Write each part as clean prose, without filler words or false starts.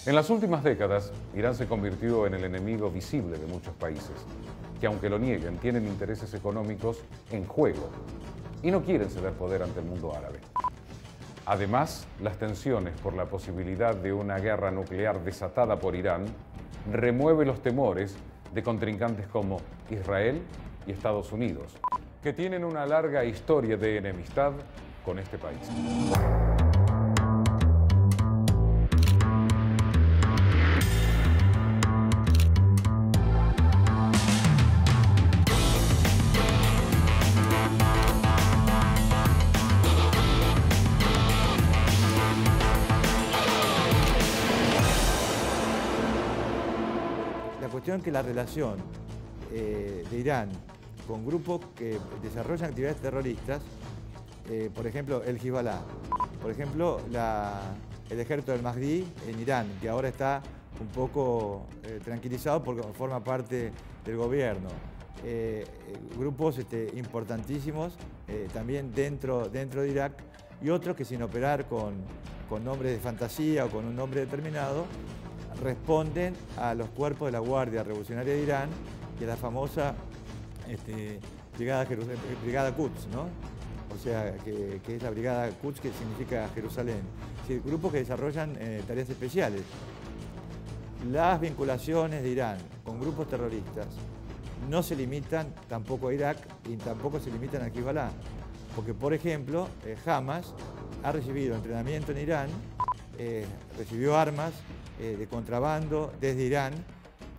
En las últimas décadas, Irán se convirtió en el enemigo visible de muchos países, que aunque lo nieguen, tienen intereses económicos en juego y no quieren ceder poder ante el mundo árabe. Además, las tensiones por la posibilidad de una guerra nuclear desatada por Irán remueve los temores de contrincantes como Israel y Estados Unidos, que tienen una larga historia de enemistad con este país. La cuestión es que la relación de Irán con grupos que desarrollan actividades terroristas, por ejemplo el Hezbollah, por ejemplo el ejército del Mahdi en Irán, que ahora está un poco tranquilizado porque forma parte del gobierno. Grupos importantísimos también dentro de Irak, y otros que sin operar con nombres de fantasía o con un nombre determinado, responden a los cuerpos de la Guardia Revolucionaria de Irán, que es la famosa Brigada Quds, ¿no? O sea, que es la Brigada Quds, que significa Jerusalén. Es decir, grupos que desarrollan tareas especiales. Las vinculaciones de Irán con grupos terroristas no se limitan tampoco a Irak y tampoco se limitan a Hezbollah, porque, por ejemplo, Hamas ha recibido entrenamiento en Irán, recibió armas de contrabando desde Irán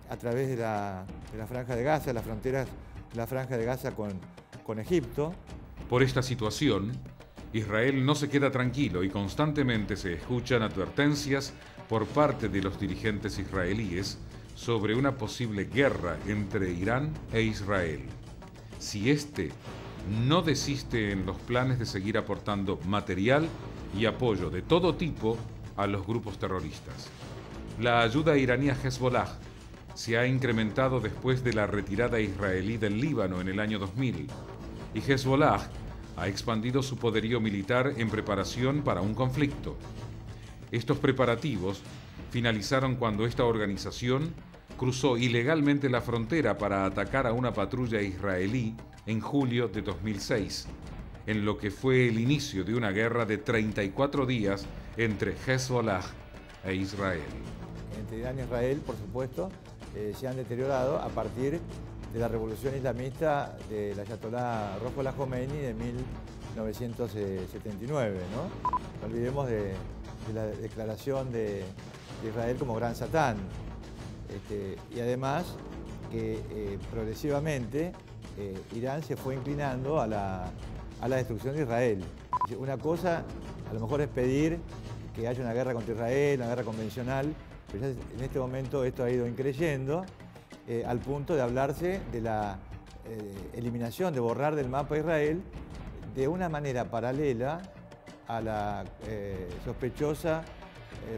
a través de la Franja de Gaza, las fronteras de la Franja de Gaza con Egipto. Por esta situación, Israel no se queda tranquilo y constantemente se escuchan advertencias por parte de los dirigentes israelíes sobre una posible guerra entre Irán e Israel, si éste no desiste en los planes de seguir aportando material y apoyo de todo tipo a los grupos terroristas. La ayuda iraní a Hezbollah se ha incrementado después de la retirada israelí del Líbano en el año 2000, y Hezbollah ha expandido su poderío militar en preparación para un conflicto. Estos preparativos finalizaron cuando esta organización cruzó ilegalmente la frontera para atacar a una patrulla israelí en julio de 2006, en lo que fue el inicio de una guerra de 34 días entre Hezbollah e Israel. Entre Irán y Israel, por supuesto, se han deteriorado a partir de la revolución islamista del ayatolá Ruhollah Khomeini de 1979, ¿no? No olvidemos de la declaración de Israel como gran Satán. Y además que progresivamente Irán se fue inclinando a la destrucción de Israel. Una cosa a lo mejor es pedir que haya una guerra contra Israel, una guerra convencional, pero ya en este momento esto ha ido increyendo al punto de hablarse de la eliminación, de borrar del mapa a Israel de una manera paralela a la sospechosa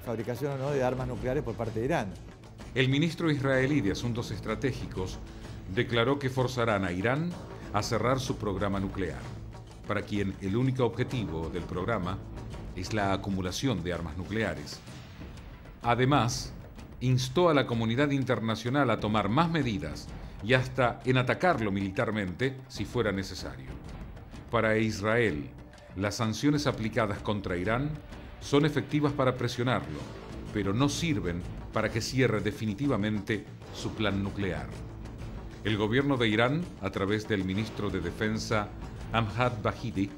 fabricación o no de armas nucleares por parte de Irán. El ministro israelí de Asuntos Estratégicos declaró que forzarán a Irán a cerrar su programa nuclear, para quien el único objetivo del programa es la acumulación de armas nucleares. Además, instó a la comunidad internacional a tomar más medidas y hasta en atacarlo militarmente si fuera necesario. Para Israel, las sanciones aplicadas contra Irán son efectivas para presionarlo, pero no sirven para que cierre definitivamente su plan nuclear. El gobierno de Irán, a través del ministro de Defensa Amjad Vahidi,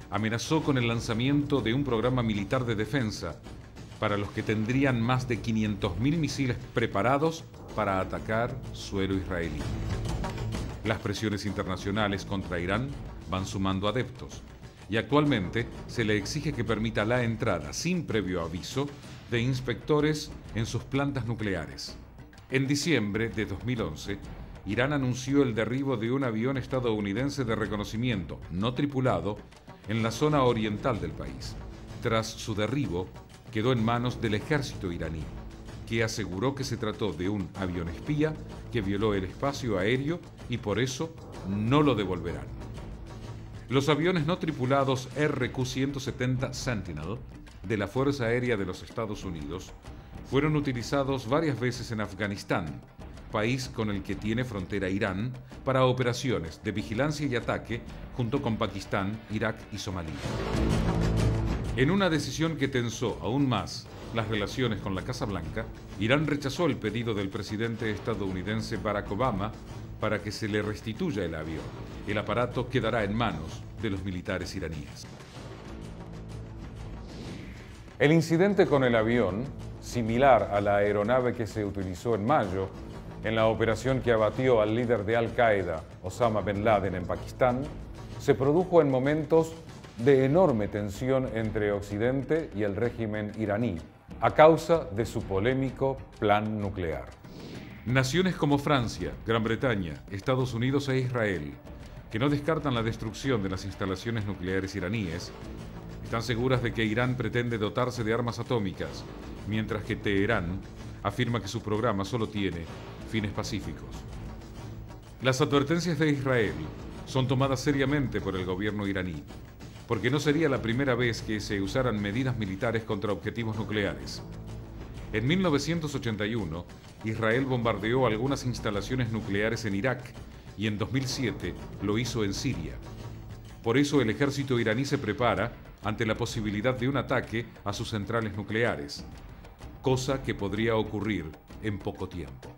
amenazó con el lanzamiento de un programa militar de defensa para los que tendrían más de 500.000 misiles preparados para atacar suelo israelí. Las presiones internacionales contra Irán van sumando adeptos y actualmente se le exige que permita la entrada sin previo aviso de inspectores en sus plantas nucleares. En diciembre de 2011, Irán anunció el derribo de un avión estadounidense de reconocimiento no tripulado en la zona oriental del país. Tras su derribo, quedó en manos del ejército iraní, que aseguró que se trató de un avión espía que violó el espacio aéreo y por eso no lo devolverán. Los aviones no tripulados RQ-170 Sentinel de la Fuerza Aérea de los Estados Unidos fueron utilizados varias veces en Afganistán, país con el que tiene frontera Irán, para operaciones de vigilancia y ataque junto con Pakistán, Irak y Somalia. En una decisión que tensó aún más las relaciones con la Casa Blanca, Irán rechazó el pedido del presidente estadounidense Barack Obama para que se le restituya el avión. El aparato quedará en manos de los militares iraníes. El incidente con el avión, similar a la aeronave que se utilizó en mayo en la operación que abatió al líder de Al-Qaeda, Osama Bin Laden, en Pakistán, se produjo en momentos de enorme tensión entre Occidente y el régimen iraní, a causa de su polémico plan nuclear. Naciones como Francia, Gran Bretaña, Estados Unidos e Israel, que no descartan la destrucción de las instalaciones nucleares iraníes, están seguras de que Irán pretende dotarse de armas atómicas, mientras que Teherán afirma que su programa solo tiene fines pacíficos. Las advertencias de Israel son tomadas seriamente por el gobierno iraní, porque no sería la primera vez que se usaran medidas militares contra objetivos nucleares. En 1981, Israel bombardeó algunas instalaciones nucleares en Irak y en 2007 lo hizo en Siria. Por eso el ejército iraní se prepara ante la posibilidad de un ataque a sus centrales nucleares, cosa que podría ocurrir en poco tiempo.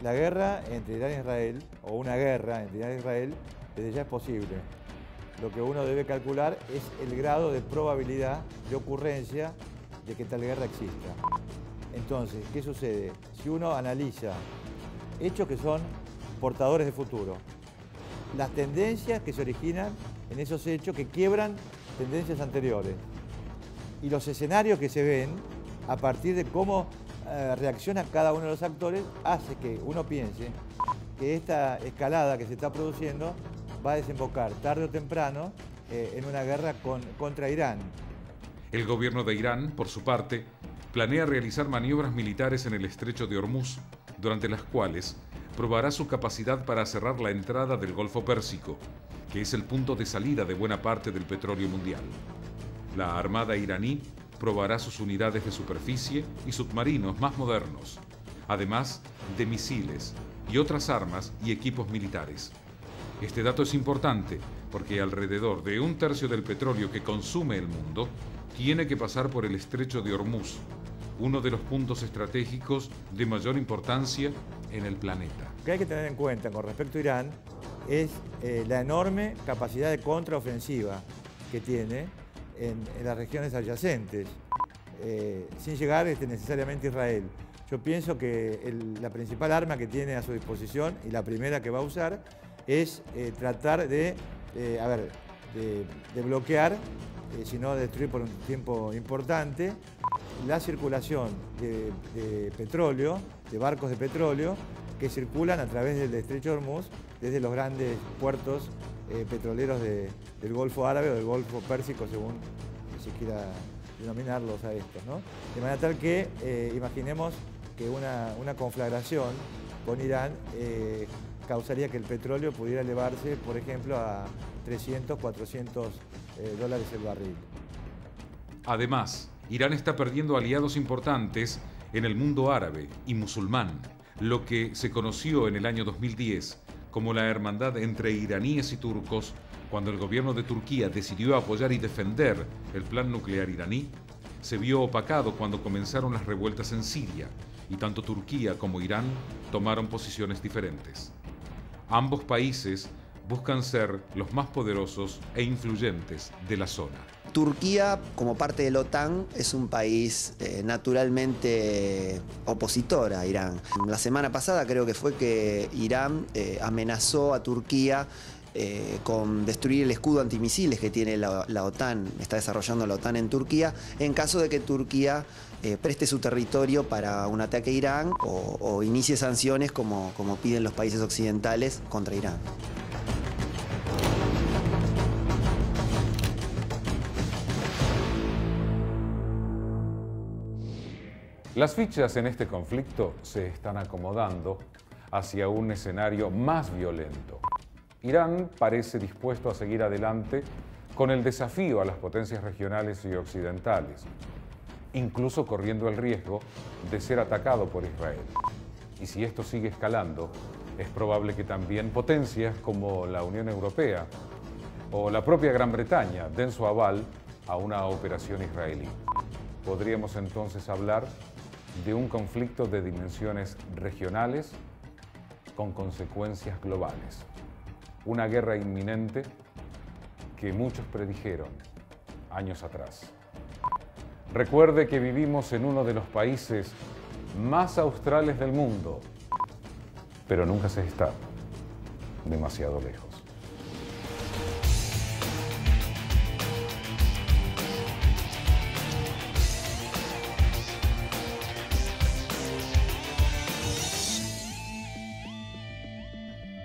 La guerra entre Irán e Israel, o una guerra entre Irán e Israel, desde ya es posible. Lo que uno debe calcular es el grado de probabilidad de ocurrencia de que tal guerra exista. Entonces, ¿qué sucede? Si uno analiza hechos que son portadores de futuro, las tendencias que se originan en esos hechos que quiebran tendencias anteriores y los escenarios que se ven a partir de cómo reacciona cada uno de los actores, hace que uno piense que esta escalada que se está produciendo va a desembocar tarde o temprano en una guerra contra Irán. El gobierno de Irán, por su parte, planea realizar maniobras militares en el estrecho de Hormuz, durante las cuales probará su capacidad para cerrar la entrada del Golfo Pérsico, que es el punto de salida de buena parte del petróleo mundial. La armada iraní probará sus unidades de superficie y submarinos más modernos, además de misiles y otras armas y equipos militares. Este dato es importante porque alrededor de 1/3 del petróleo que consume el mundo tiene que pasar por el estrecho de Hormuz, uno de los puntos estratégicos de mayor importancia en el planeta. Lo que hay que tener en cuenta con respecto a Irán es la enorme capacidad de contraofensiva que tiene en las regiones adyacentes, sin llegar necesariamente a Israel. Yo pienso que la principal arma que tiene a su disposición, y la primera que va a usar, es tratar de bloquear, si no destruir por un tiempo importante, la circulación de petróleo, de barcos de petróleo, que circulan a través del estrecho de Hormuz desde los grandes puertos petroleros del Golfo Árabe o del Golfo Pérsico, según se quiera denominarlos a estos, ¿no? De manera tal que imaginemos que una conflagración con Irán causaría que el petróleo pudiera elevarse, por ejemplo, a 300, 400 dólares el barril. Además, Irán está perdiendo aliados importantes en el mundo árabe y musulmán, lo que se conoció en el año 2010 como la hermandad entre iraníes y turcos, cuando el gobierno de Turquía decidió apoyar y defender el plan nuclear iraní, se vio opacado cuando comenzaron las revueltas en Siria, y tanto Turquía como Irán tomaron posiciones diferentes. Ambos países buscan ser los más poderosos e influyentes de la zona. Turquía, como parte de la OTAN, es un país naturalmente opositor a Irán. La semana pasada creo que fue que Irán amenazó a Turquía con destruir el escudo antimisiles que tiene la OTAN, está desarrollando la OTAN en Turquía, en caso de que Turquía preste su territorio para un ataque a Irán o inicie sanciones como piden los países occidentales contra Irán. Las fichas en este conflicto se están acomodando hacia un escenario más violento. Irán parece dispuesto a seguir adelante con el desafío a las potencias regionales y occidentales. incluso corriendo el riesgo de ser atacado por Israel. Y si esto sigue escalando, es probable que también potencias como la Unión Europea o la propia Gran Bretaña den su aval a una operación israelí. Podríamos entonces hablar de un conflicto de dimensiones regionales con consecuencias globales. Una guerra inminente que muchos predijeron años atrás. Recuerde que vivimos en uno de los países más australes del mundo, pero nunca se está demasiado lejos.